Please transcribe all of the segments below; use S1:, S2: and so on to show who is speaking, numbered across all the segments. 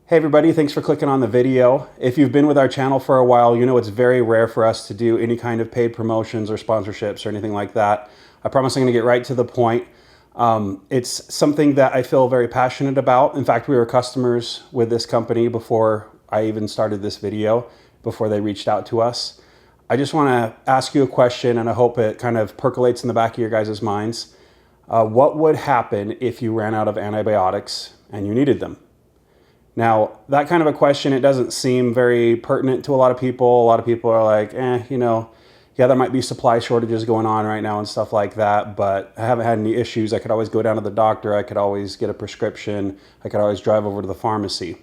S1: Hey everybody, thanks for clicking on the video. If you've been with our channel for a while, you know it's very rare for us to do any kind of paid promotions or sponsorships or anything like that. I promise I'm going to get right to the point. It's something that I feel very passionate about. In fact, we were customers with this company before I even started this video, before they reached out to us. I just want to ask you a question, and I hope it kind of percolates in the back of your guys' minds. What would happen if you ran out of antibiotics and you needed them? Now, that kind of a question, it doesn't seem very pertinent to a lot of people. A lot of people are like, yeah, there might be supply shortages going on right now and stuff like that, but I haven't had any issues. I could always go down to the doctor. I could always get a prescription. I could always drive over to the pharmacy.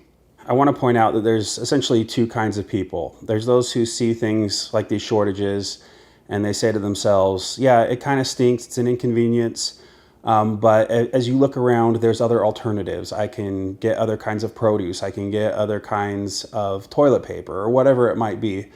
S1: I want to point out that there's essentially two kinds of people. There's those who see things like these shortages and they say to themselves, yeah, it kind of stinks. It's an inconvenience. But as you look around, there's other alternatives. I can get other kinds of produce. I can get other kinds of toilet paper or whatever it might be.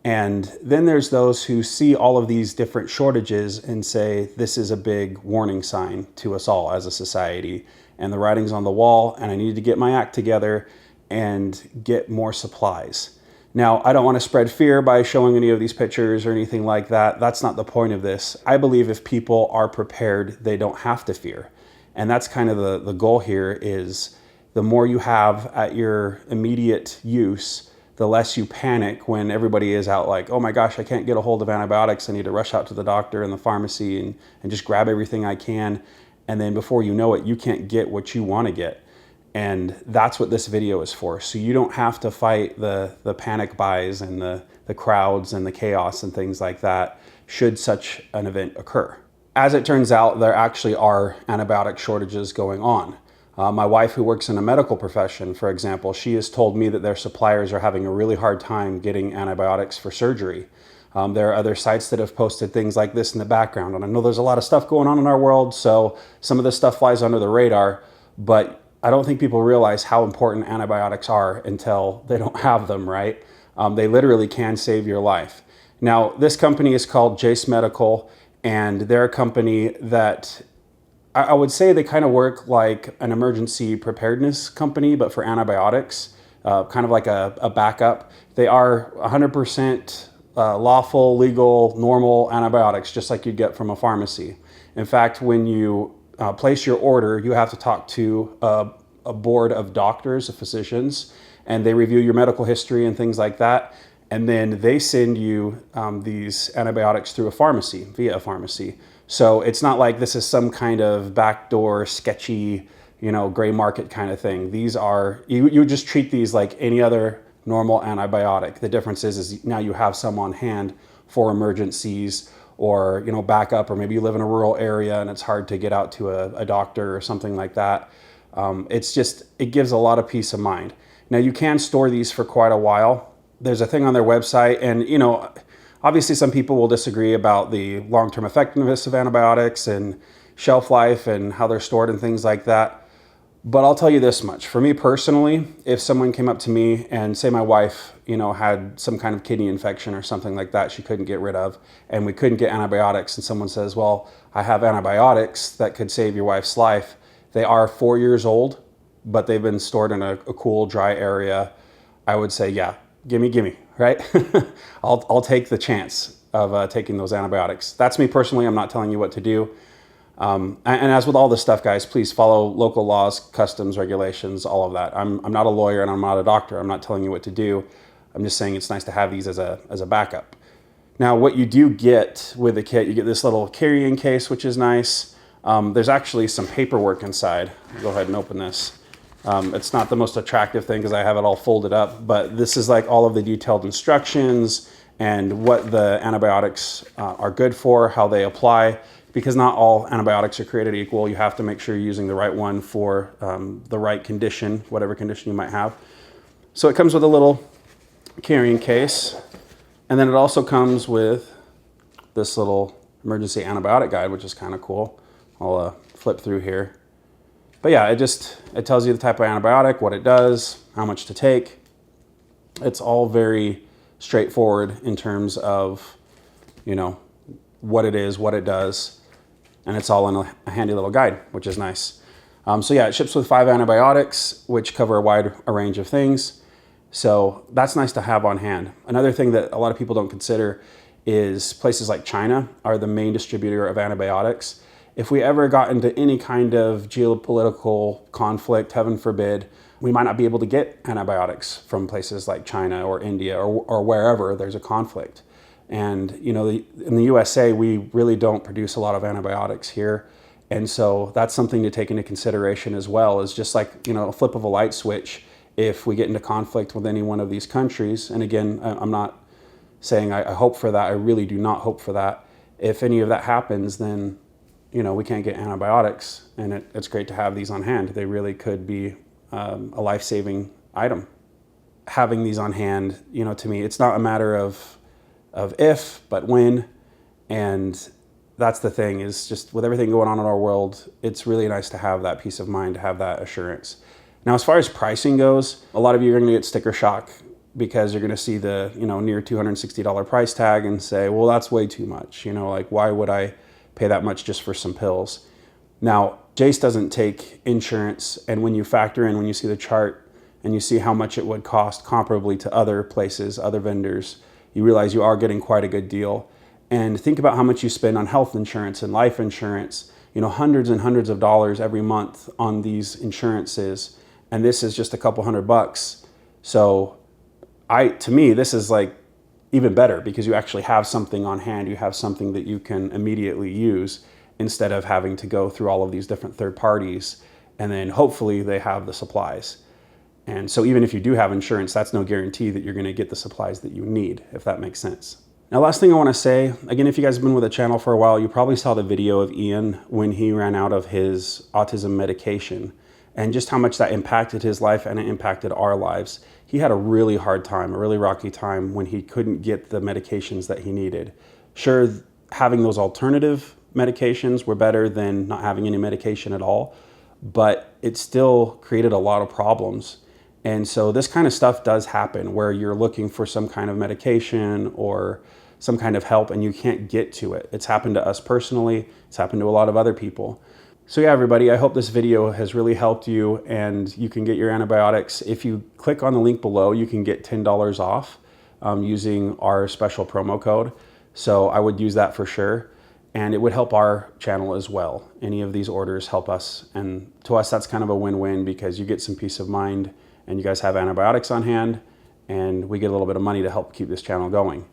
S1: And then there's those who see all of these different shortages and say, this is a big warning sign to us all as a society. And the writing's on the wall, and I need to get my act together and get more supplies. Now, I don't want to spread fear by showing any of these pictures or anything like that. That's not the point of this. I believe if people are prepared, they don't have to fear. And that's kind of the goal here is the more you have at your immediate use, the less you panic when everybody is out like, oh my gosh, I can't get a hold of antibiotics. I need to rush out to the doctor and the pharmacy and just grab everything I can. And then before you know it, you can't get what you want to get. And that's what this video is for. So you don't have to fight the panic buys and the crowds and the chaos and things like that should such an event occur. As it turns out, there actually are antibiotic shortages going on. My wife, who works in a medical profession, for example, she has told me that their suppliers are having a really hard time getting antibiotics for surgery. There are other sites that have posted things like this in the background. And I know there's a lot of stuff going on in our world, so some of this stuff flies under the radar, but I don't think people realize how important antibiotics are until they don't have them, right? They literally can save your life. Now, this company is called Jace Medical, and they're a company that I would say they kind of work like an emergency preparedness company, but for antibiotics, kind of like a backup. They are 100% lawful, legal, normal antibiotics, just like you'd get from a pharmacy. In fact, when you place your order, you have to talk to a board of doctors, of physicians, and they review your medical history and things like that. And then they send you these antibiotics through a pharmacy, via a pharmacy. So it's not like this is some kind of backdoor, sketchy, gray market kind of thing. These are, you just treat these like any other normal antibiotic. The difference is now you have some on hand for emergencies or backup, or maybe you live in a rural area and it's hard to get out to a doctor or something like that. It gives a lot of peace of mind. Now you can store these for quite a while. There's a thing on their website, and obviously some people will disagree about the long-term effectiveness of antibiotics and shelf life and how they're stored and things like that. But I'll tell you this much. For me personally, if someone came up to me and say my wife, had some kind of kidney infection or something like that she couldn't get rid of, and we couldn't get antibiotics, and someone says, well, I have antibiotics that could save your wife's life. They are 4 years old, but they've been stored in a cool, dry area. I would say, yeah, gimme, right? I'll take the chance of taking those antibiotics. That's me personally. I'm not telling you what to do. And as with all this stuff, guys, please follow local laws, customs, regulations, all of that. I'm not a lawyer and I'm not a doctor. I'm not telling you what to do. I'm just saying it's nice to have these as a backup. Now, what you do get with the kit, you get this little carrying case, which is nice. There's actually some paperwork inside. I'll go ahead and open this. It's not the most attractive thing because I have it all folded up, but this is like all of the detailed instructions and what the antibiotics are good for, how they apply. Because not all antibiotics are created equal. You have to make sure you're using the right one for the right condition, whatever condition you might have. So it comes with a little carrying case. And then it also comes with this little emergency antibiotic guide, which is kind of cool. I'll flip through here. But yeah, it tells you the type of antibiotic, what it does, how much to take. It's all very straightforward in terms of, what it is, what it does. And it's all in a handy little guide, which is nice. So yeah, it ships with 5 antibiotics, which cover a wide range of things. So that's nice to have on hand. Another thing that a lot of people don't consider is places like China are the main distributor of antibiotics. If we ever got into any kind of geopolitical conflict, heaven forbid, we might not be able to get antibiotics from places like China or India or wherever there's a conflict. And you know, in the USA, we really don't produce a lot of antibiotics here. And so that's something to take into consideration as well, is just like, you know, a flip of a light switch. If we get into conflict with any one of these countries, and again, I'm not saying I hope for that, I really do not hope for that. If any of that happens, then, you know, we can't get antibiotics, and it's great to have these on hand. They really could be a life-saving item. Having these on hand, you know, to me, it's not a matter of if, but when. And that's the thing, is just with everything going on in our world, it's really nice to have that peace of mind, to have that assurance. Now, as far as pricing goes, a lot of you are going to get sticker shock because you're going to see the, you know, near $260 price tag and say, well, that's way too much. You know, like, why would I pay that much just for some pills? Now, Jace doesn't take insurance, and when you factor in, when you see the chart and you see how much it would cost comparably to other places, other vendors, you realize you are getting quite a good deal. And think about how much you spend on health insurance and life insurance, you know, hundreds and hundreds of dollars every month on these insurances. And this is just a couple $100. So to me, this is like even better, because you actually have something on hand. You have something that you can immediately use instead of having to go through all of these different third parties. And then hopefully they have the supplies. And so even if you do have insurance, that's no guarantee that you're going to get the supplies that you need, if that makes sense. Now, last thing I want to say, again, if you guys have been with the channel for a while, you probably saw the video of Ian when he ran out of his autism medication, and just how much that impacted his life and it impacted our lives. He had a really hard time, a really rocky time, when he couldn't get the medications that he needed. Sure, having those alternative medications were better than not having any medication at all, but it still created a lot of problems. And so this kind of stuff does happen, where you're looking for some kind of medication or some kind of help and you can't get to it. It's happened to us personally. It's happened to a lot of other people. So yeah, everybody, I hope this video has really helped you, and you can get your antibiotics. If you click on the link below, you can get $10 off using our special promo code. So I would use that for sure. And it would help our channel as well. Any of these orders help us. And to us, that's kind of a win-win, because you get some peace of mind and you guys have antibiotics on hand, and we get a little bit of money to help keep this channel going.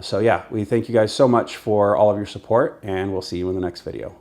S1: So yeah, we thank you guys so much for all of your support, and we'll see you in the next video.